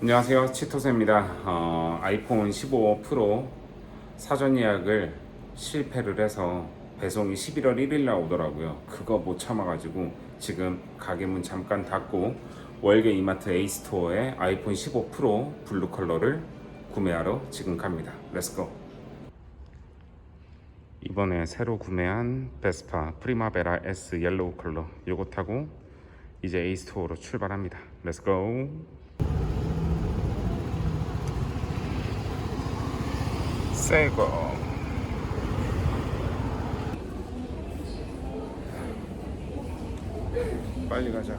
안녕하세요, 치토세입니다. 아이폰 15 프로 사전 예약을 실패를 해서 배송이 11월 1일 날 오더라고요. 그거 못 참아가지고 지금 가게 문 잠깐 닫고 월계 이마트 A스토어에 아이폰 15 프로 블루 컬러를 구매하러 지금 갑니다. 렛츠고. 이번에 새로 구매한 베스파 프리마베라 S 옐로우 컬러 요거 타고 이제 A스토어로 출발합니다. 렛츠고. 새거 빨리 가자.